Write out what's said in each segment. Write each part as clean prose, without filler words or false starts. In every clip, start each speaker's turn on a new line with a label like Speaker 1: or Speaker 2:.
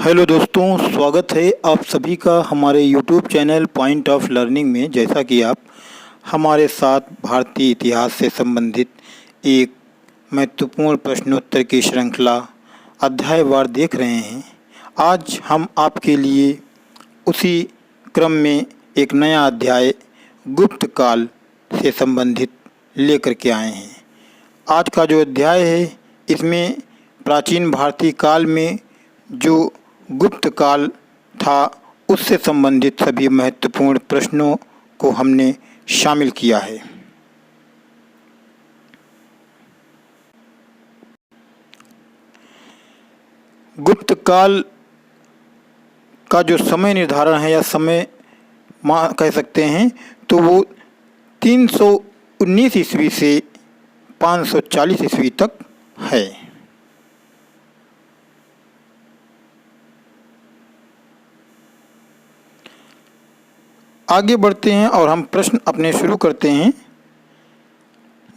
Speaker 1: Hello दोस्तों, स्वागत है आप सभी का हमारे YouTube channel point of learning में। जैसा कि आप हमारे साथ भारतीय इतिहास से संबंधित एक महत्वपूर्ण प्रश्नोत्तर की श्रृंखला अध्यायवार देख रहे हैं, आज हम आपके लिए उसी क्रम में एक नया अध्याय गुप्त काल से संबंधित लेकर के आए हैं। आज का जो अध्याय है इसमें प्राचीन भारतीय काल में जो गुप्त काल था उससे संबंधित सभी महत्वपूर्ण प्रश्नों को हमने शामिल किया है। गुप्त काल का जो समय निर्धारण है या समय कह सकते हैं तो वो 319 ईस्वी से 540 ईस्वी तक है। आगे बढ़ते हैं और हम प्रश्न अपने शुरू करते हैं।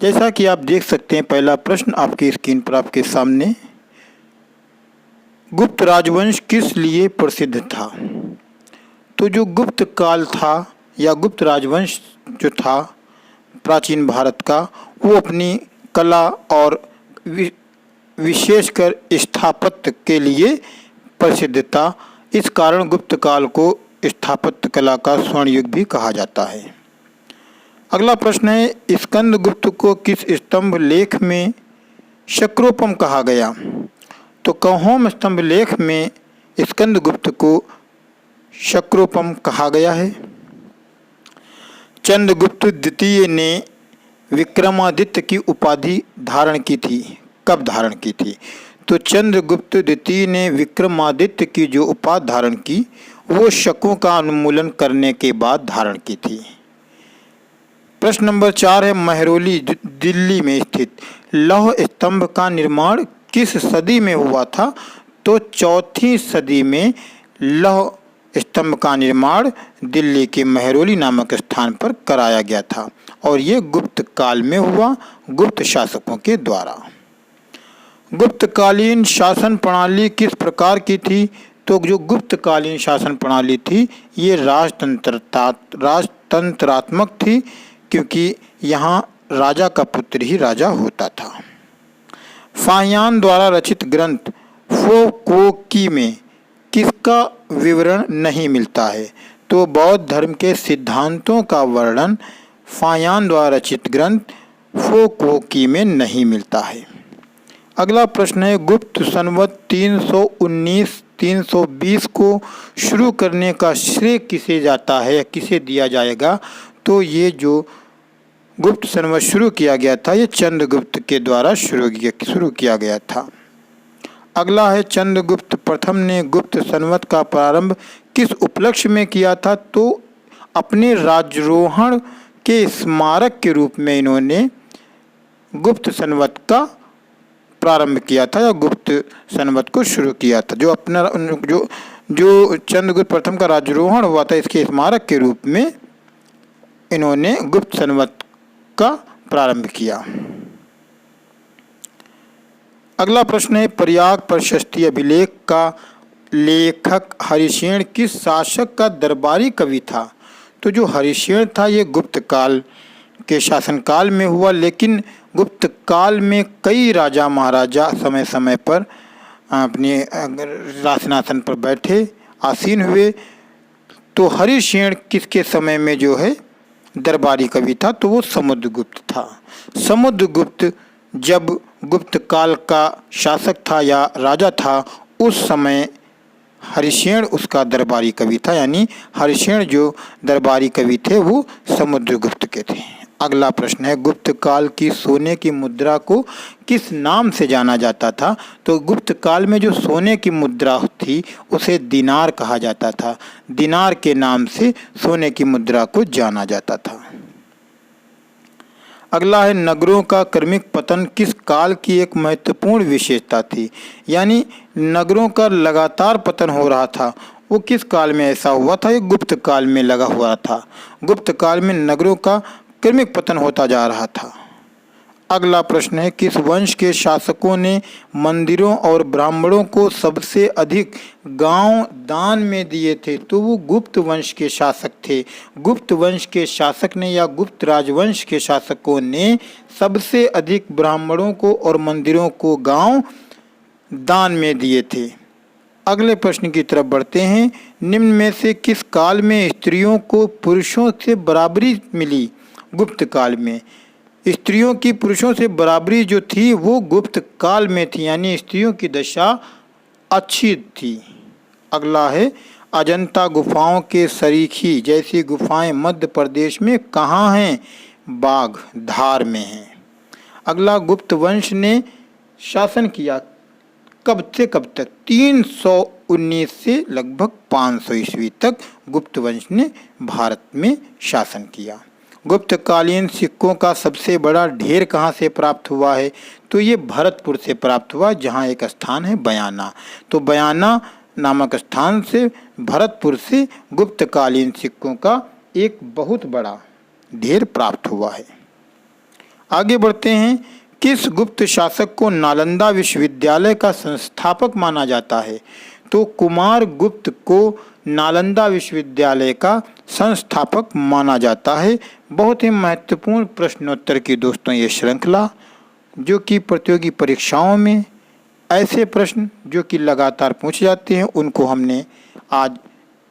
Speaker 1: जैसा कि आप देख सकते हैं, पहला प्रश्न आपकी स्क्रीन पर आपके सामने, गुप्त राजवंश किस लिए प्रसिद्ध था? तो जो गुप्त काल था या गुप्त राजवंश जो था प्राचीन भारत का, वो अपनी कला और विशेषकर स्थापत्य के लिए प्रसिद्ध था। इस कारण गुप्त काल को स्थापत्य कला का स्वर्ण युग भी कहा जाता है। अगला प्रश्न है, स्कंदगुप्त को किस स्तंभ लेख में शक्रोपम कहा गया? तो कौहोम स्तंभ लेख में स्कंदगुप्त को शक्रोपम कहा गया है। चंद्रगुप्त द्वितीय ने विक्रमादित्य की उपाधि धारण की थी। कब धारण की थी? तो चंद्रगुप्त द्वितीय ने विक्रमादित्य की जो उपाधि धारण की वो शकों का उन्मूलन करने के बाद धारण की थी। प्रश्न नंबर 4 है, महरौली दिल्ली में स्थित लौह स्तंभ का निर्माण किस सदी में हुआ था? तो चौथी सदी में लौह स्तंभ का निर्माण दिल्ली के महरौली नामक स्थान पर कराया गया था और ये गुप्त काल में हुआ, गुप्त शासकों के द्वारा। गुप्तकालीन शासन प्रणाली किस प्रकार की थी? तो जो गुप्तकालीन शासन प्रणाली थी ये राजतंत्रात्मक थी, क्योंकि यहाँ राजा का पुत्र ही राजा होता था। फाहियान द्वारा रचित ग्रंथ फोकोकी में किसका विवरण नहीं मिलता है? तो बौद्ध धर्म के सिद्धांतों का वर्णन फाहियान द्वारा रचित ग्रंथ फोकोकी में नहीं मिलता है। अगला प्रश्न है, गुप्त संवत 319-320 को शुरू करने का श्रेय किसे जाता है, किसे दिया जाएगा? तो ये जो गुप्त संवत शुरू किया गया था ये चंद्रगुप्त के द्वारा शुरू किया गया था। अगला है, चंद्रगुप्त प्रथम ने गुप्त संवत का प्रारंभ किस उपलक्ष्य में किया था? तो अपने राज्यारोहण के स्मारक के रूप में इन्होंने गुप्त संवत का प्रारंभ किया था या गुप्त संवत को शुरू किया था। जो अपना जो चंद्रगुप्त प्रथम का राज्यारोहण हुआ था इसके स्मारक के रूप में इन्होंने गुप्त संवत का प्रारंभ किया। अगला प्रश्न है, प्रयाग प्रशस्ति अभिलेख का लेखक हरिसेन किस शासक का दरबारी कवि था? तो जो हरिसेन था ये गुप्त काल के शासनकाल में हुआ, लेकिन गुप्त काल में कई राजा महाराजा समय समय पर अपने राजसिंहासन पर बैठे आसीन हुए। तो हरिसेन किसके समय में जो है दरबारी कवि था? तो वो समुद्रगुप्त था। समुद्रगुप्त जब गुप्त काल का शासक था या राजा था उस समय हरिसेन उसका दरबारी कवि था, यानी हरिसेन जो दरबारी कवि थे वो समुद्रगुप्त के थे। अगला प्रश्न है, गुप्त काल की सोने की मुद्रा को किस नाम से जाना जाता था? तो गुप्त काल में जो सोने की मुद्रा थी उसे दिनार कहा जाता था। दिनार के नाम से सोने की मुद्रा को जाना जाता था। अगला है, नगरों का क्रमिक पतन किस काल की एक महत्वपूर्ण विशेषता थी? यानी नगरों का लगातार पतन हो रहा था, वो किस काल में ऐसा हुआ था? ये गुप्त काल में लगा हुआ था। गुप्त काल में नगरों का क्रमिक पतन होता जा रहा था। अगला प्रश्न है, किस वंश के शासकों ने मंदिरों और ब्राह्मणों को सबसे अधिक गांव दान में दिए थे? तो वो गुप्त वंश के शासक थे। गुप्त वंश के शासक ने या गुप्त राजवंश के शासकों ने सबसे अधिक ब्राह्मणों को और मंदिरों को गांव दान में दिए थे। अगले प्रश्न की तरफ बढ़ते हैं। निम्न में से किस काल में स्त्रियों को पुरुषों से बराबरी मिली? गुप्त काल में स्त्रियों की पुरुषों से बराबरी जो थी वो गुप्त काल में थी, यानी स्त्रियों की दशा अच्छी थी। अगला है, अजंता गुफाओं के सरीखी जैसी गुफाएं मध्य प्रदेश में कहाँ हैं? बाघ धार में हैं। अगला, गुप्त वंश ने शासन किया कब से कब तक? 319 से लगभग 500 ईस्वी तक गुप्त वंश ने भारत में शासन किया। गुप्तकालीन सिक्कों का सबसे बड़ा ढेर कहाँ से प्राप्त हुआ है? तो ये भरतपुर से प्राप्त हुआ, जहाँ एक स्थान है बयाना। तो बयाना नामक स्थान से भरतपुर से गुप्तकालीन सिक्कों का एक बहुत बड़ा ढेर प्राप्त हुआ है। आगे बढ़ते हैं। किस गुप्त शासक को नालंदा विश्वविद्यालय का संस्थापक माना जाता है? तो कुमार गुप्त को नालंदा विश्वविद्यालय का संस्थापक माना जाता है। बहुत ही महत्वपूर्ण प्रश्नोत्तर की दोस्तों ये श्रृंखला, जो कि प्रतियोगी परीक्षाओं में ऐसे प्रश्न जो कि लगातार पूछे जाते हैं, उनको हमने आज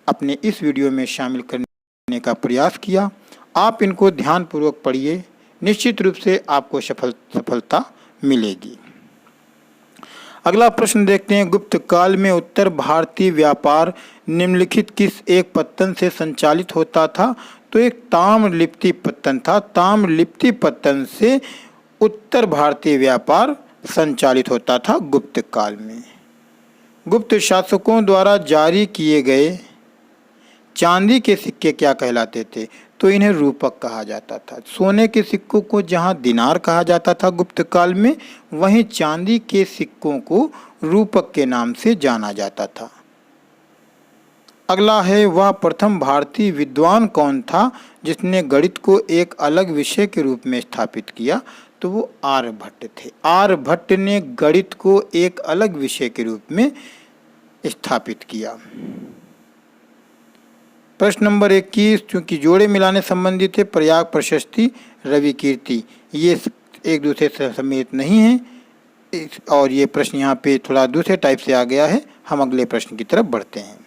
Speaker 1: अपने इस वीडियो में शामिल करने का प्रयास किया। आप इनको ध्यानपूर्वक पढ़िए, निश्चित रूप से आपको सफलता मिलेगी। अगला प्रश्न देखते हैं। गुप्त काल में उत्तर भारतीय व्यापार निम्नलिखित किस एक पत्तन से संचालित होता था? तो एक ताम्रलिप्ति पत्तन था। ताम्रलिप्ति पत्तन से उत्तर भारतीय व्यापार संचालित होता था गुप्त काल में। गुप्त शासकों द्वारा जारी किए गए चांदी के सिक्के क्या कहलाते थे? तो इन्हें रूपक कहा जाता था। सोने के सिक्कों को जहां दिनार कहा जाता था गुप्त काल में, वहीं चांदी के सिक्कों को रूपक के नाम से जाना जाता था। अगला है, वह प्रथम भारतीय विद्वान कौन था जिसने गणित को एक अलग विषय के रूप में स्थापित किया? तो वो आर्यभट्ट थे। आर्यभट्ट ने गणित को एक अलग विषय के रूप में स्थापित किया। प्रश्न नंबर 21, चूंकि जोड़े मिलाने संबंधित है, प्रयाग प्रशस्ति रवि कीर्ति ये एक दूसरे से सम्मिलित नहीं है, और ये प्रश्न यहाँ पे थोड़ा दूसरे टाइप से आ गया है। हम अगले प्रश्न की तरफ बढ़ते हैं।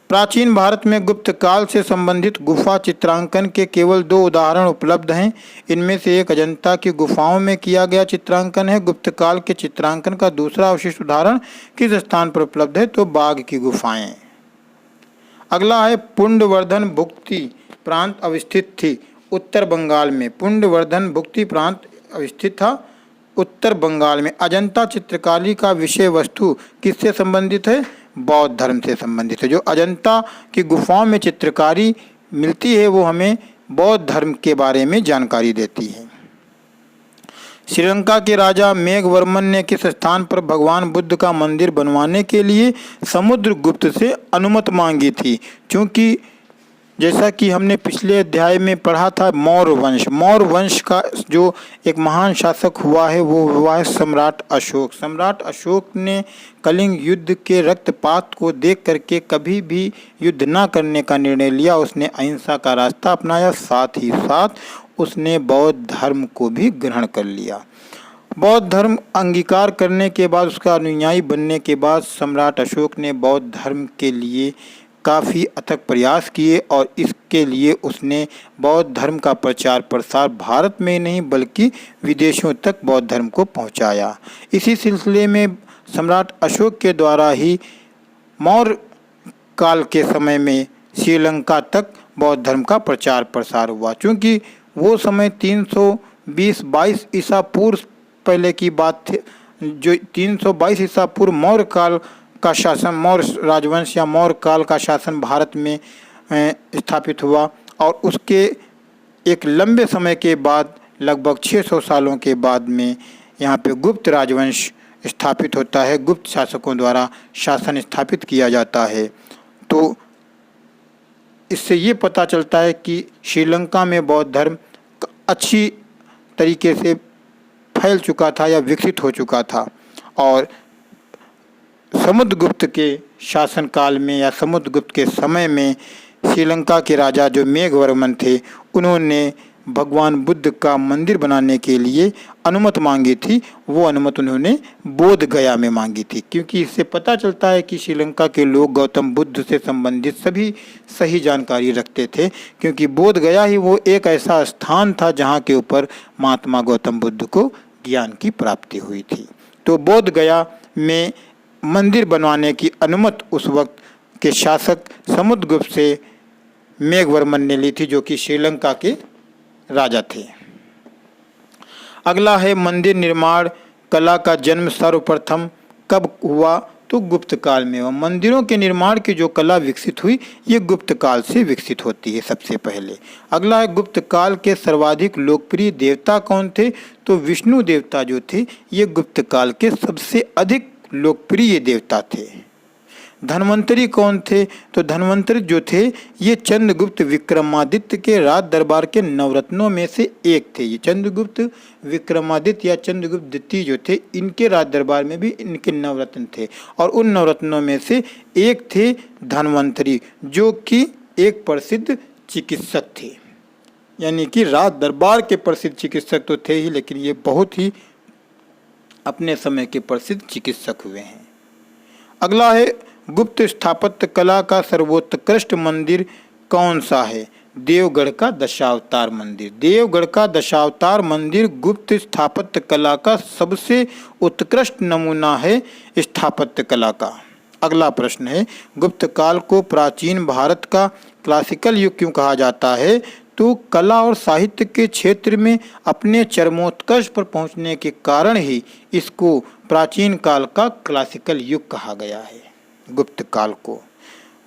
Speaker 1: प्राचीन भारत में गुप्त काल से संबंधित गुफा चित्रांकन के केवल 2 उदाहरण उपलब्ध हैं। इनमें से एक अजंता की गुफाओं में किया गया चित्रांकन है। गुप्त काल के चित्रांकन का दूसरा अवशिष्ट उदाहरण किस स्थान पर उपलब्ध है? तो बाघ की गुफाएं। अगला है, पुंडवर्धन भुक्ति प्रांत अवस्थित थी उत्तर बंगाल में। पुंडवर्धन भुक्ति प्रांत अवस्थित था उत्तर बंगाल में। अजंता चित्रकारी का विषय वस्तु किससे संबंधित है? बौद्ध धर्म से संबंधित है। जो अजंता की गुफाओं में चित्रकारी मिलती है वो हमें बौद्ध धर्म के बारे में जानकारी देती है। श्रीलंका के राजा मेघवर्मन ने किस स्थान पर भगवान बुद्ध का मंदिर बनवाने के लिए समुद्रगुप्त से अनुमति मांगी थी? क्योंकि जैसा कि हमने पिछले अध्याय में पढ़ा था, मौर्य वंश का जो एक महान शासक हुआ है वो हुआ है सम्राट अशोक। सम्राट अशोक ने कलिंग युद्ध के रक्तपात को देख करके कभी भी युद्ध न करने का निर्णय लिया। उसने अहिंसा का रास्ता अपनाया, साथ ही साथ उसने बौद्ध धर्म को भी ग्रहण कर लिया। बौद्ध धर्म अंगीकार करने के बाद, उसका अनुयायी बनने के बाद सम्राट अशोक ने बौद्ध धर्म के लिए काफ़ी अथक प्रयास किए और इसके लिए उसने बौद्ध धर्म का प्रचार प्रसार भारत में ही नहीं बल्कि विदेशों तक बौद्ध धर्म को पहुंचाया। इसी सिलसिले में सम्राट अशोक के द्वारा ही मौर्य काल के समय में श्रीलंका तक बौद्ध धर्म का प्रचार प्रसार हुआ। चूँकि वो समय 322 ईसा पूर्व पहले की बात थी, जो 322 ईसा पूर्व मौर्य काल का शासन, मौर्य राजवंश या मौर्य काल का शासन भारत में स्थापित हुआ, और उसके एक लंबे समय के बाद लगभग 600 सालों के बाद में यहाँ पे गुप्त राजवंश स्थापित होता है। गुप्त शासकों द्वारा शासन स्थापित किया जाता है। तो इससे ये पता चलता है कि श्रीलंका में बौद्ध धर्म अच्छी तरीके से फैल चुका था या विकसित हो चुका था। और समुद्रगुप्त के शासनकाल में या समुद्रगुप्त के समय में श्रीलंका के राजा जो मेघवर्मन थे, उन्होंने भगवान बुद्ध का मंदिर बनाने के लिए अनुमति मांगी थी। वो अनुमति उन्होंने बोध गया में मांगी थी, क्योंकि इससे पता चलता है कि श्रीलंका के लोग गौतम बुद्ध से संबंधित सभी सही जानकारी रखते थे, क्योंकि बोध गया ही वो एक ऐसा स्थान था जहाँ के ऊपर महात्मा गौतम बुद्ध को ज्ञान की प्राप्ति हुई थी। तो बोध गया में मंदिर बनवाने की अनुमति उस वक्त के शासक समुद्रगुप्त से मेघवर्मन ने ली थी, जो कि श्रीलंका के राजा थे। अगला है मंदिर निर्माण कला का जन्म सर्वप्रथम कब हुआ? तो गुप्त काल में हुआ। मंदिरों के निर्माण की जो कला विकसित हुई, ये गुप्त काल से विकसित होती है सबसे पहले। अगला है गुप्त काल के सर्वाधिक लोकप्रिय देवता कौन थे? तो विष्णु देवता जो थे, ये गुप्त काल के सबसे अधिक लोकप्रिय देवता थे। धन्वंतरी कौन थे? तो धन्वंतरी जो थे, ये चंद्रगुप्त विक्रमादित्य के राज दरबार के नवरत्नों में से एक थे। ये चंद्रगुप्त विक्रमादित्य या चंद्रगुप्त द्वितीय जो थे, इनके राज दरबार में भी इनके नवरत्न थे, और उन नवरत्नों में से एक थे धन्वंतरी, जो कि एक प्रसिद्ध चिकित्सक थे। यानी कि राज दरबार के प्रसिद्ध चिकित्सक तो थे ही, लेकिन ये बहुत ही अपने समय के प्रसिद्ध चिकित्सक हुए हैं। अगला है गुप्त स्थापत्य कला का सर्वोत्कृष्ट मंदिर कौन सा है? देवगढ़ का दशावतार मंदिर। देवगढ़ का दशावतार मंदिर गुप्त स्थापत्य कला का सबसे उत्कृष्ट नमूना है स्थापत्य कला का। अगला प्रश्न है गुप्त काल को प्राचीन भारत का क्लासिकल युग क्यों कहा जाता है? तो कला और साहित्य के क्षेत्र में अपने चरमोत्कर्ष पर पहुंचने के कारण ही इसको प्राचीन काल का क्लासिकल युग कहा गया है। गुप्त काल को,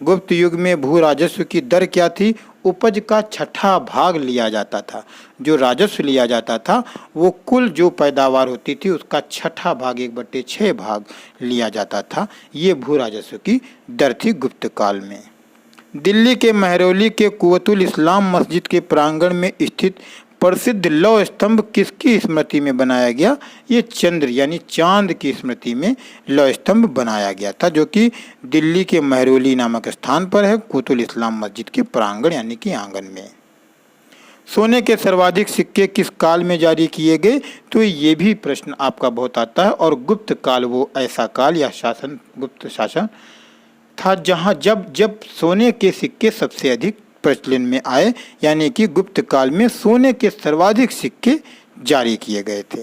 Speaker 1: गुप्त युग में भू राजस्व की दर क्या थी? उपज का छठा भाग लिया जाता था। जो राजस्व लिया जाता था वो कुल जो पैदावार होती थी उसका छठा भाग 1/6 भाग लिया जाता था। ये भू राजस्व की दर थी गुप्त काल में। दिल्ली के महरौली के कुव्वतुल इस्लाम मस्जिद के प्रांगण में स्थित प्रसिद्ध लौह स्तंभ किसकी स्मृति में बनाया गया? ये चंद्र यानी चांद की स्मृति में लौह स्तंभ बनाया गया था, जो कि दिल्ली के महरौली नामक स्थान पर है, कुव्वतुल इस्लाम मस्जिद के प्रांगण यानी कि आंगन में। सोने के सर्वाधिक सिक्के किस काल में जारी किए गए? तो ये भी प्रश्न आपका बहुत आता है। और गुप्त काल वो ऐसा काल या शासन, गुप्त शासन था जहाँ जब सोने के सिक्के सबसे अधिक प्रचलन में आए, यानी कि गुप्त काल में सोने के सर्वाधिक सिक्के जारी किए गए थे।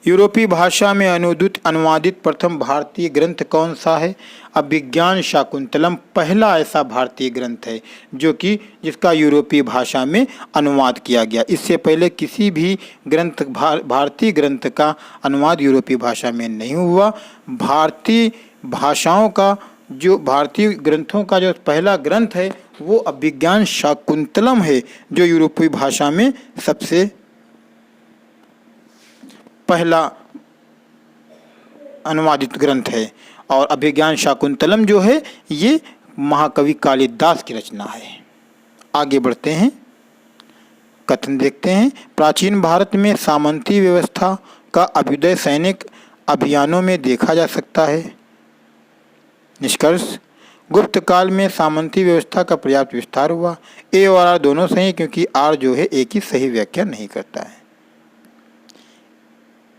Speaker 1: यूरोपीय भाषा में अनुवादित प्रथम भारतीय ग्रंथ कौन सा है? अभिज्ञान शाकुंतलम पहला ऐसा भारतीय ग्रंथ है जो कि जिसका यूरोपीय भाषा में अनुवाद किया गया। इससे पहले किसी भी ग्रंथ भारतीय ग्रंथ का अनुवाद यूरोपीय भाषा में नहीं हुआ। भारतीय भाषाओं का जो भारतीय ग्रंथों का जो पहला ग्रंथ है वो अभिज्ञान शाकुंतलम है, जो यूरोपीय भाषा में सबसे पहला अनुवादित ग्रंथ है। और अभिज्ञान शाकुंतलम जो है ये महाकवि कालिदास की रचना है। आगे बढ़ते हैं, कथन देखते हैं। प्राचीन भारत में सामंती व्यवस्था का अभ्युदय सैनिक अभियानों में देखा जा सकता है। निष्कर्ष, गुप्त काल में सामंती व्यवस्था का पर्याप्त विस्तार हुआ। ए और आर दोनों सही, क्योंकि आर जो है एक ही सही व्याख्या नहीं करता है।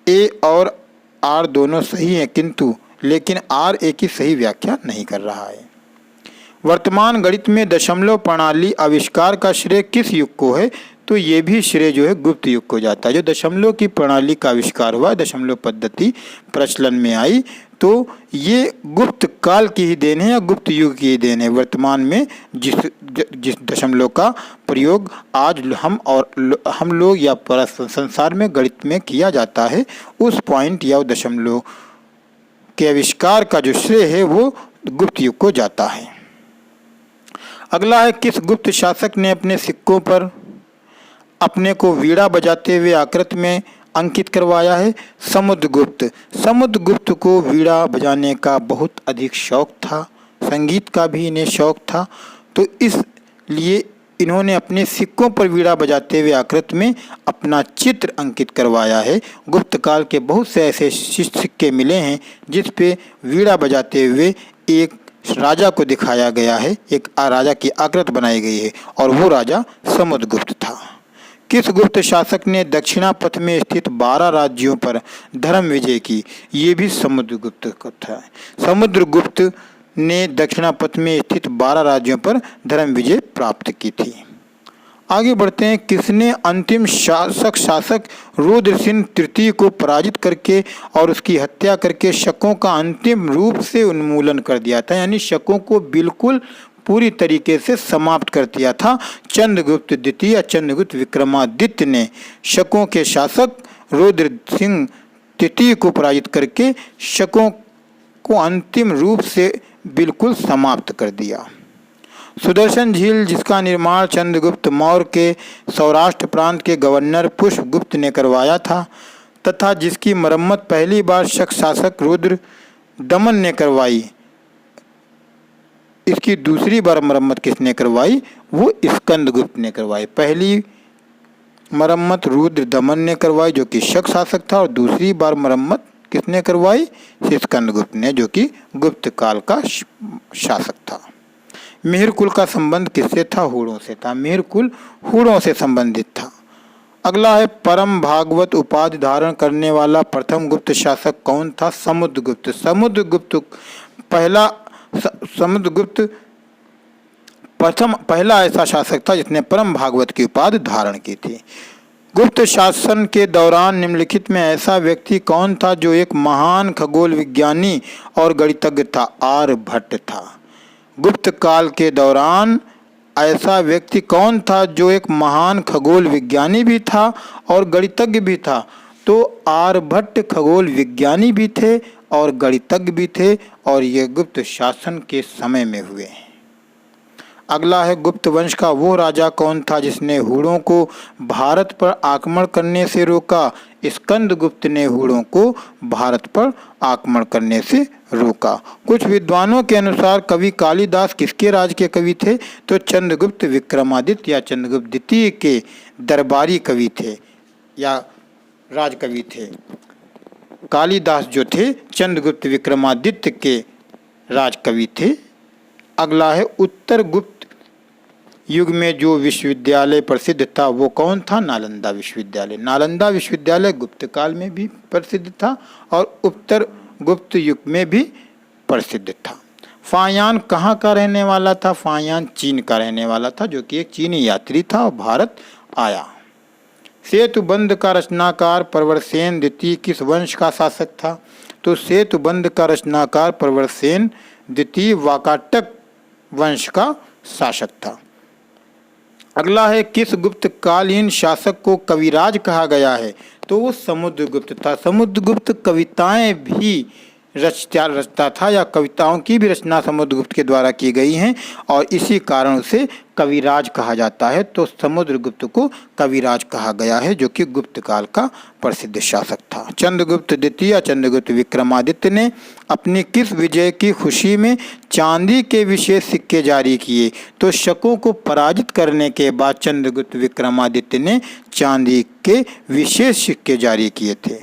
Speaker 1: ए और आर दोनों सही हैं, किंतु लेकिन आर एक ही सही व्याख्या नहीं कर रहा है। वर्तमान गणित में दशमलव प्रणाली आविष्कार का श्रेय किस युग को है? तो ये भी श्रेय जो है गुप्त युग को जाता है। जो दशमलव की प्रणाली का आविष्कार हुआ, दशमलव पद्धति प्रचलन में आई, तो ये गुप्त काल की ही देन है या गुप्त युग की ही देन है। वर्तमान में जिस दशमलव का प्रयोग आज हम लोग या पूरा संसार में गणित में किया जाता है, उस पॉइंट या दशमलव के आविष्कार का जो श्रेय है वो गुप्त युग को जाता है। अगला है किस गुप्त शासक ने अपने सिक्कों पर अपने को वीणा बजाते हुए आकृति में अंकित करवाया है? समुद्रगुप्त। समुद्रगुप्त को वीणा बजाने का बहुत अधिक शौक था, संगीत का भी इन्हें शौक था, तो इसलिए इन्होंने अपने सिक्कों पर वीणा बजाते हुए आकृति में अपना चित्र अंकित करवाया है। गुप्त काल के बहुत से ऐसे सिक्के मिले हैं जिस पे वीणा बजाते हुए एक राजा को दिखाया गया है, एक राजा की आकृति बनाई गई है और वो राजा समुद्रगुप्त था। किस गुप्त शासक ने दक्षिणापथ में स्थित 12 राज्यों पर धर्म विजय की? ये भी समुद्रगुप्त था। समुद्रगुप्त ने दक्षिणापथ में स्थित 12 राज्यों पर धर्म विजय प्राप्त की थी। आगे बढ़ते हैं। किसने अंतिम शासक रुद्रसिंह तृतीय को पराजित करके और उसकी हत्या करके शकों का अंतिम रूप से उन्मूलन कर दिया था, यानी शकों को बिल्कुल पूरी तरीके से समाप्त कर दिया था? चंद्रगुप्त द्वितीय या चंद्रगुप्त विक्रमादित्य ने शकों के शासक रुद्रसिंह तृतीय को पराजित करके शकों को अंतिम रूप से बिल्कुल समाप्त कर दिया। सुदर्शन झील, जिसका निर्माण चंद्रगुप्त मौर्य के सौराष्ट्र प्रांत के गवर्नर पुष्पगुप्त ने करवाया था तथा जिसकी मरम्मत पहली बार शक शासक रुद्र दमन ने करवाई, इसकी दूसरी बार मरम्मत किसने करवाई? वो स्कंदगुप्त ने करवाई। पहली मरम्मत रुद्र दमन ने करवाई जो कि शक शासक था, और दूसरी बार मरम्मत किसने करवाई? स्कंदगुप्त ने, जो कि गुप्त काल का शासक था। मिहिर कुल का संबंध किससे था? हूणों से था। मिहिर कुल हूणों से संबंधित था। अगला है, परम भागवत उपाधि धारण करने वाला प्रथम गुप्त शासक कौन था? समुद्रगुप्त। समुद्रगुप्त पहला ऐसा शासक था जिसने परम भागवत की उपाधि धारण की थी। गुप्त शासन के दौरान निम्नलिखित में ऐसा व्यक्ति कौन था जो एक महान खगोल विज्ञानी और गणितज्ञ था? आर्यभट्ट था। गुप्त काल के दौरान ऐसा व्यक्ति कौन था जो एक महान खगोल विज्ञानी भी था और गणितज्ञ भी था? तो आर्यभट्ट खगोल विज्ञानी भी थे और गणितज्ञ भी थे, और ये गुप्त शासन के समय में हुए हैं। अगला है, गुप्त वंश का वो राजा कौन था जिसने हूणों को भारत पर आक्रमण करने से रोका? स्कंदगुप्त ने हूणों को भारत पर आक्रमण करने से रोका। कुछ विद्वानों के अनुसार कवि कालिदास किसके राज के कवि थे? तो चंद्रगुप्त विक्रमादित्य या चंद्रगुप्त द्वितीय के दरबारी कवि थे या राजकवि थे। कालिदास जो थे चंद्रगुप्त विक्रमादित्य के राजकवि थे। अगला है, उत्तर गुप्त युग में जो विश्वविद्यालय प्रसिद्ध था वो कौन था? नालंदा विश्वविद्यालय। नालंदा विश्वविद्यालय गुप्त काल में भी प्रसिद्ध था और उत्तर गुप्त युग में भी प्रसिद्ध था। फायान कहाँ का रहने वाला था? फायान चीन का रहने वाला था, जो कि एक चीनी यात्री था और भारत आया। सेतुबंध का रचनाकार प्रवरसेन द्वितीय किस वंश का शासक था? तो सेतुबंध का रचनाकार प्रवरसेन द्वितीय वाकाटक वंश का शासक था। अगला है, किस गुप्त कालीन शासक को कविराज कहा गया है? तो वो समुद्रगुप्त था। समुद्रगुप्त कविताएं भी रचता था या कविताओं की भी रचना समुद्रगुप्त के द्वारा की गई हैं और इसी कारण उसे कविराज कहा जाता है। तो समुद्रगुप्त को कविराज कहा गया है, जो कि गुप्त काल का प्रसिद्ध शासक था। चंद्रगुप्त द्वितीय या चंद्रगुप्त विक्रमादित्य ने अपनी किस विजय की खुशी में चांदी के विशेष सिक्के जारी किए? तो शकों को पराजित करने के बाद चंद्रगुप्त विक्रमादित्य ने चांदी के विशेष सिक्के जारी किए थे।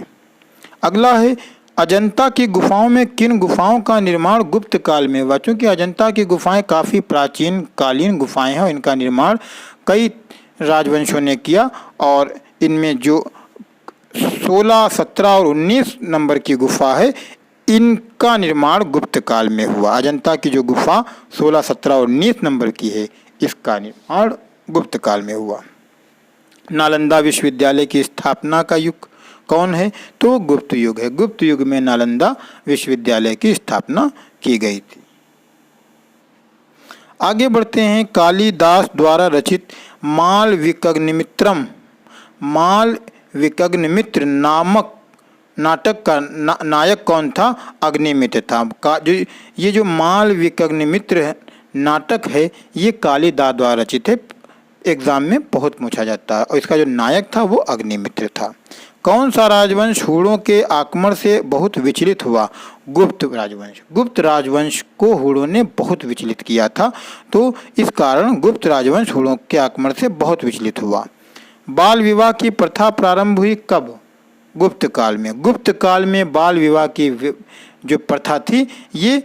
Speaker 1: अगला है, अजंता की गुफाओं में किन गुफाओं का निर्माण गुप्त काल में हुआ? चूँकि अजंता की गुफाएं काफ़ी प्राचीन कालीन गुफाएं हैं और इनका निर्माण कई राजवंशों ने किया, और इनमें जो 16, 17 और 19 नंबर की गुफा है इनका निर्माण गुप्त काल में हुआ। अजंता की जो गुफा 16, 17 और 19 नंबर की है इसका निर्माण गुप्त काल में हुआ। नालंदा विश्वविद्यालय की स्थापना का युग कौन है? तो गुप्त युग है। गुप्त युग में नालंदा विश्वविद्यालय की स्थापना की गई थी। आगे बढ़ते हैं। कालिदास द्वारा रचित मालविकग्निमित्र नामक नाटक का नायक कौन था? अग्निमित्र था। ये जो मालविकग्निमित्र नाटक है ये कालिदास द्वारा रचित है, एग्जाम में बहुत पूछा जाता है, और इसका जो नायक था वो अग्निमित्र था। कौन सा राजवंश हूणों के आक्रमण से बहुत विचलित हुआ? गुप्त राजवंश। गुप्त राजवंश को हूणों ने बहुत विचलित किया था, तो इस कारण गुप्त राजवंश हूणों के आक्रमण से बहुत विचलित हुआ। बाल विवाह की प्रथा प्रारंभ हुई कब? गुप्त काल में। गुप्त काल में बाल विवाह की जो प्रथा थी ये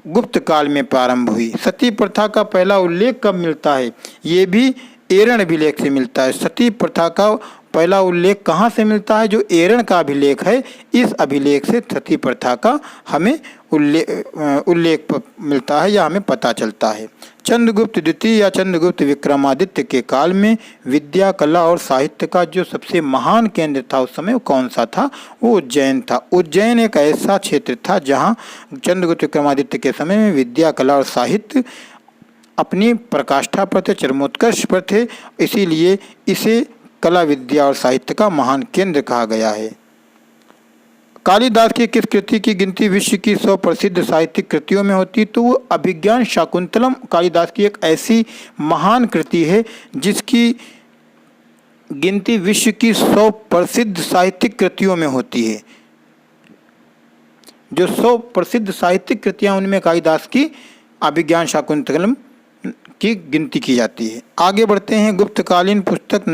Speaker 1: गुप्त काल में प्रारंभ हुई। सती प्रथा का पहला उल्लेख कब मिलता है? ये भी एरण अभिलेख से मिलता है। सती प्रथा का पहला उल्लेख कहाँ से मिलता है? जो एरण का अभिलेख है, इस अभिलेख से सती प्रथा का हमें उल्लेख मिलता है या हमें पता चलता है। चंद्रगुप्त द्वितीय या चंद्रगुप्त विक्रमादित्य के काल में विद्या, कला और साहित्य का जो सबसे महान केंद्र था उस समय वो कौन सा था? वो उज्जैन था। उज्जैन एक ऐसा क्षेत्र था जहाँ चंद्रगुप्त विक्रमादित्य के समय में विद्या, कला और साहित्य अपनी प्रकाष्ठा पर थे, चरमोत्कर्ष पर थे, इसीलिए इसे कला, विद्या और साहित्य का महान केंद्र कहा गया है। कालिदास की किस कृति की गिनती विश्व की 100 प्रसिद्ध साहित्यिक कृतियों में होती? तो वो अभिज्ञान शाकुंतलम कालिदास की एक ऐसी महान कृति है जिसकी गिनती विश्व की 100 प्रसिद्ध साहित्यिक कृतियों में होती है। जो 100 प्रसिद्ध साहित्यिक कृतियां उनमें कालिदास की अभिज्ञान शाकुंतलम की गिनती की जाती है। आगे बढ़ते हैं। गुप्तकालीन पुस्तक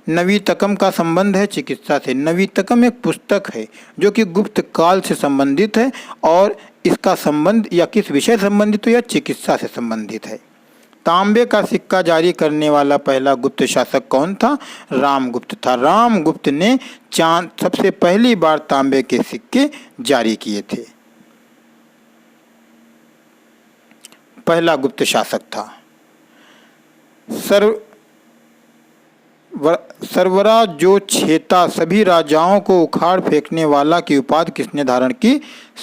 Speaker 1: नवीतकम का संबंध है चिकित्सा से। नवीतकम एक पुस्तक है जो कि गुप्त काल से संबंधित है और इसका संबंध या किस विषय संबंधित है या चिकित्सा से संबंधित है। तांबे का सिक्का जारी करने वाला पहला गुप्त शासक कौन था? रामगुप्त था। रामगुप्त ने सबसे पहली बार तांबे के सिक्के जारी किए थे। पहला गुप्त शासक था। सर्वरा जो छेता सभी राजाओं को उखाड़ फेंकने वाला की उपाधि किसने धारण की?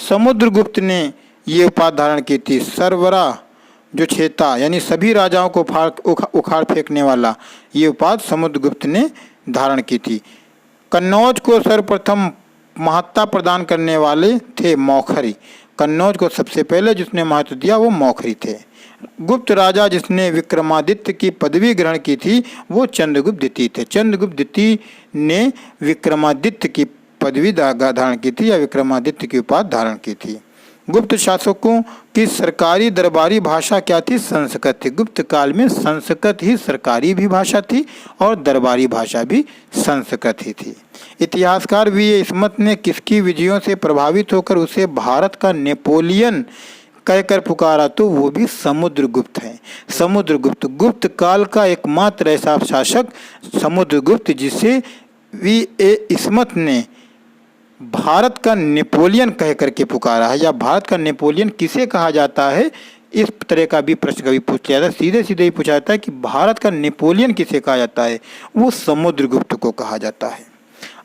Speaker 1: समुद्रगुप्त ने ये उपाधि धारण की थी। सर्वरा जो छेता यानी सभी राजाओं को उखाड़ फेंकने वाला, ये उपाधि समुद्रगुप्त ने धारण की थी। कन्नौज को सर्वप्रथम महत्ता प्रदान करने वाले थे मौखरी। कन्नौज को सबसे पहले जिसने महत्व दिया वो मौखरी थे। गुप्त राजा जिसने विक्रमादित्य की पदवी ग्रहण की थी वो चंद्रगुप्त द्वितीय थे। चंद्रगुप्त द्वितीय ने विक्रमादित्य की पदवी धारण की थी या विक्रमादित्य की उपाधि धारण की थी। गुप्त शासकों की सरकारी दरबारी भाषा क्या थी? संस्कृत थी। गुप्त काल में संस्कृत ही सरकारी भी भाषा थी और दरबारी भाषा भी संस्कृत ही थी। इतिहासकार वी ए इस्मत ने किसकी विजयों से प्रभावित होकर उसे भारत का नेपोलियन कहकर पुकारा? तो वो भी समुद्रगुप्त है। समुद्रगुप्त गुप्त काल का एकमात्र ऐसा शासक समुद्रगुप्त जिसे वी ए इस्मत ने भारत का नेपोलियन कह करके पुकारा है। या भारत का नेपोलियन किसे कहा जाता है, इस तरह का भी प्रश्न कभी पूछ लिया था। सीधे सीधे ही पूछा जाता है कि भारत का नेपोलियन किसे कहा जाता है? वो समुद्रगुप्त को कहा जाता है।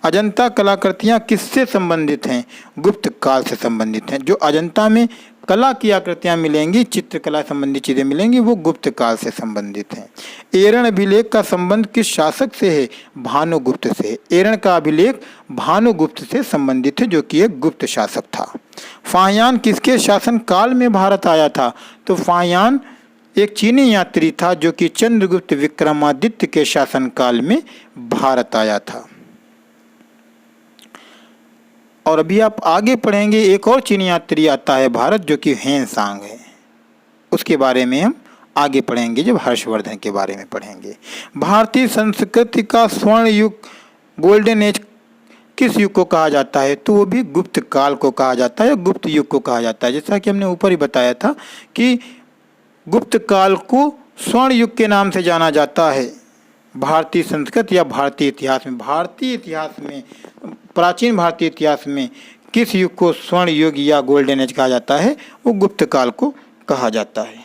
Speaker 1: अजंता कलाकृतियाँ किससे संबंधित हैं? गुप्त काल से संबंधित हैं। जो अजंता में कला की आकृतियाँ मिलेंगी, चित्रकला संबंधी चीज़ें मिलेंगी, वो गुप्त काल से संबंधित हैं। एरण अभिलेख का संबंध किस शासक से है? भानुगुप्त से है। एरण का अभिलेख भानुगुप्त से संबंधित है जो कि एक गुप्त शासक था। फाहियान किसके शासन काल में भारत आया था? तो फाहियान एक चीनी यात्री था जो कि चंद्रगुप्त विक्रमादित्य के शासनकाल में भारत आया था। और अभी आप आगे पढ़ेंगे एक और चीनी यात्री आता है भारत जो कि हेनसांग है। उसके बारे में हम आगे पढ़ेंगे जब हर्षवर्धन के बारे में पढ़ेंगे। भारतीय संस्कृति का स्वर्ण युग गोल्डन एज किस युग को कहा जाता है? तो वो भी गुप्त काल को कहा जाता है, गुप्त युग को कहा जाता है। जैसा कि हमने ऊपर ही बताया था कि गुप्त काल को स्वर्ण युग के नाम से जाना जाता है। भारतीय संस्कृति या भारतीय इतिहास में प्राचीन भारतीय इतिहास में किस युग को स्वर्ण युग या गोल्डन एज कहा जाता है? वो गुप्त काल को कहा जाता है।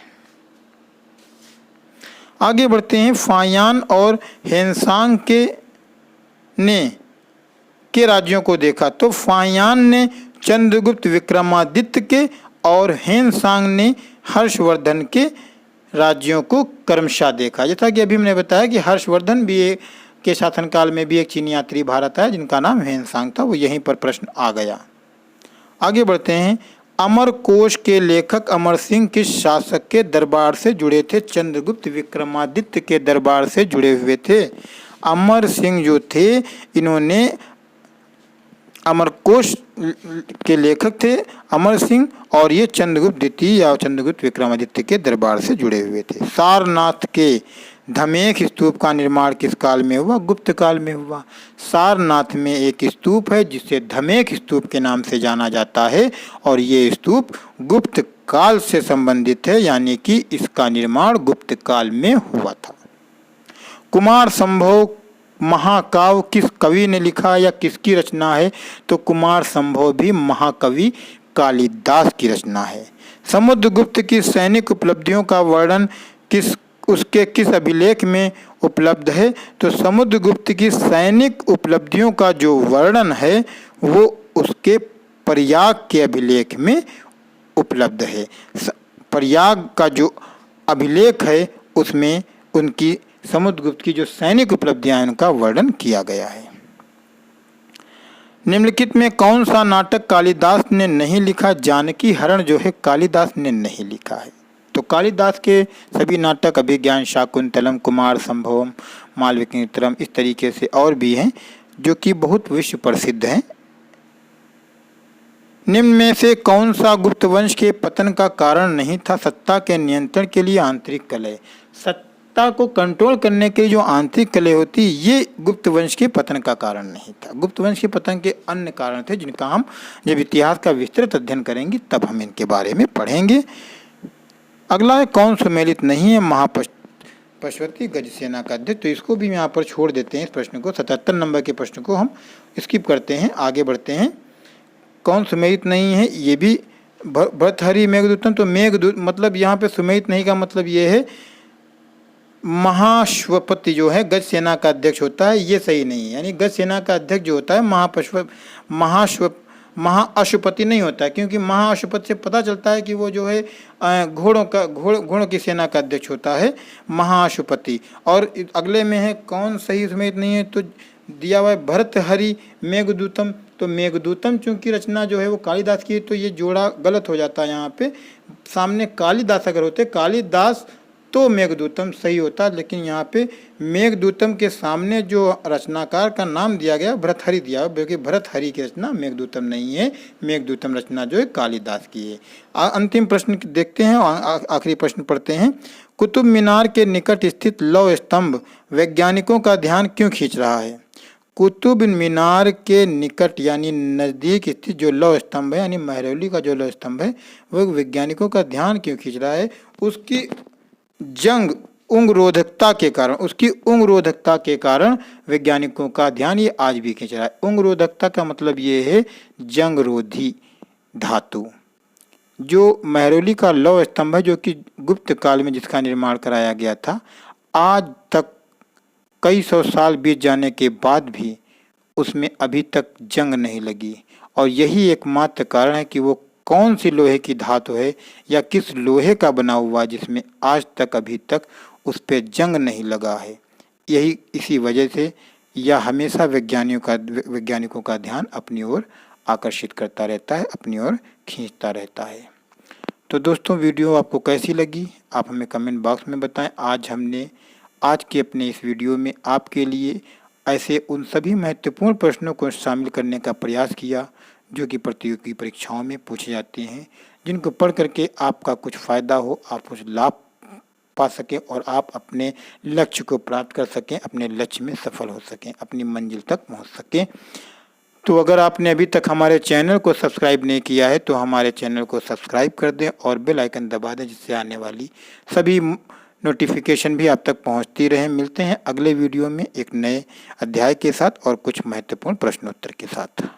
Speaker 1: आगे बढ़ते हैं। फाहियान और हेनसांग के राज्यों को देखा तो फाहियान ने चंद्रगुप्त विक्रमादित्य के और हेनसांग ने हर्षवर्धन के राज्यों को क्रमशः देखा। जैसा कि अभी मैंने बताया कि हर्षवर्धन भी के शासनकाल में भी एक चीनी यात्री भारत आया जिनका नाम हेनसांग था। वो यहीं पर प्रश्न आ गया। आगे बढ़ते हैं। अमरकोश के लेखक अमर सिंह किस शासक के दरबार से जुड़े थे? चंद्रगुप्त विक्रमादित्य के दरबार से जुड़े हुए थे। अमर सिंह जो थे इन्होंने अमरकोश के लेखक थे अमर सिंह और ये चंद्रगुप्त द्वितीय या चंद्रगुप्त विक्रमादित्य के दरबार से जुड़े हुए थे। सारनाथ के धमेख स्तूप का निर्माण किस काल में हुआ? गुप्त काल में हुआ। सारनाथ में एक स्तूप है जिसे धमेख स्तूप के नाम से जाना जाता है और ये स्तूप गुप्त काल से संबंधित है, यानी कि इसका निर्माण गुप्त काल में हुआ था। कुमार संभव महाकाव्य किस कवि ने लिखा या किसकी रचना है? तो कुमार संभव भी महाकवि कालिदास की रचना है। समुद्रगुप्त की सैनिक उपलब्धियों का वर्णन उसके किस अभिलेख में उपलब्ध है? तो समुद्रगुप्त की सैनिक उपलब्धियों का जो वर्णन है वो उसके प्रयाग के अभिलेख में उपलब्ध है। प्रयाग का जो अभिलेख है उसमें उनकी समुद्रगुप्त की जो सैनिक उपलब्धियां हैं उनका वर्णन किया गया है। निम्नलिखित में कौन सा नाटक कालिदास ने नहीं लिखा? जानकी हरण जो है कालिदास ने नहीं लिखा है। तो कालिदास के सभी नाटक अभिज्ञान शाकुंतलम, कुमार संभवम, मालविकेतरम, इस तरीके से और भी हैं जो कि बहुत विश्व प्रसिद्ध हैं। निम्न में से कौन सा गुप्त वंश के पतन का कारण नहीं था? सत्ता के नियंत्रण के लिए आंतरिक कलह। सत्ता को कंट्रोल करने के जो आंतरिक कलह होती ये गुप्त वंश के पतन का कारण नहीं था। गुप्त वंश के पतन के अन्य कारण थे जिनका हम जब इतिहास का विस्तृत अध्ययन करेंगे तब हम इनके बारे में पढ़ेंगे। अगला है कौन सुमेलित नहीं है? महापशुपति गजसेना का अध्यक्ष। तो इसको भी यहाँ पर छोड़ देते हैं। इस प्रश्न को 77 नंबर के प्रश्न को हम स्किप करते हैं, आगे बढ़ते हैं। कौन सुमेलित नहीं है? ये भी भर्तृहरि मेघदूतम। तो मेघदूत मतलब यहाँ पे सुमेलित नहीं का मतलब ये है महाश्वपति जो है गज सेना का अध्यक्ष होता है, ये सही नहीं है। यानी गज सेना का अध्यक्ष जो होता है महाअश्वपति नहीं होता है, क्योंकि महाअश्वपति से पता चलता है कि वो जो है घोड़ों की सेना का अध्यक्ष होता है महाअश्वपति। और अगले में है कौन सही सुमेलित नहीं है? तो दिया हुआ है भर्तृहरि मेघदूतम। तो मेघदूतम चूंकि रचना जो है वो कालिदास की है तो ये जोड़ा गलत हो जाता है। यहाँ पे सामने कालिदास अगर होते कालिदास तो मेघदूतम सही होता, लेकिन यहाँ पे मेघदूतम के सामने जो रचनाकार का नाम दिया गया भर्तृहरि दिया, क्योंकि भर्तृहरि की रचना मेघदूतम नहीं है। मेघदूतम रचना जो है कालिदास की है। अंतिम प्रश्न देखते हैं, आखिरी प्रश्न पढ़ते हैं। कुतुब मीनार के निकट स्थित लौह स्तंभ वैज्ञानिकों का ध्यान क्यों खींच रहा है? कुतुब मीनार के निकट यानी नज़दीक स्थित जो लौह स्तंभ है यानी महरौली का जो लौह स्तंभ है वह वैज्ञानिकों का ध्यान क्यों खींच रहा है? उसकी उंगरोधकता के कारण वैज्ञानिकों का ध्यान ये आज भी खींच रहा है। उंगरोधकता का मतलब ये है जंगरोधी धातु। जो महरौली का लौह स्तंभ है जो कि गुप्त काल में जिसका निर्माण कराया गया था, आज तक कई सौ साल बीत जाने के बाद भी उसमें अभी तक जंग नहीं लगी। और यही एकमात्र कारण है कि वो कौन सी लोहे की धातु है या किस लोहे का बना हुआ जिसमें आज तक अभी तक उस पर जंग नहीं लगा है। इसी वजह से यह हमेशा वैज्ञानिकों का ध्यान अपनी ओर आकर्षित करता रहता है, अपनी ओर खींचता रहता है। तो दोस्तों वीडियो आपको कैसी लगी आप हमें कमेंट बॉक्स में बताएं। आज के अपने इस वीडियो में आपके लिए ऐसे उन सभी महत्वपूर्ण प्रश्नों को शामिल करने का प्रयास किया जो कि प्रतियोगी परीक्षाओं में पूछे जाते हैं, जिनको पढ़ करके आपका कुछ फ़ायदा हो, आप कुछ लाभ पा सकें और आप अपने लक्ष्य को प्राप्त कर सकें, अपने लक्ष्य में सफल हो सकें, अपनी मंजिल तक पहुंच सकें। तो अगर आपने अभी तक हमारे चैनल को सब्सक्राइब नहीं किया है तो हमारे चैनल को सब्सक्राइब कर दें और बेल आइकन दबा दें, जिससे आने वाली सभी नोटिफिकेशन भी आप तक पहुंचती रहे। मिलते हैं अगले वीडियो में एक नए अध्याय के साथ और कुछ महत्वपूर्ण प्रश्नोत्तर के साथ।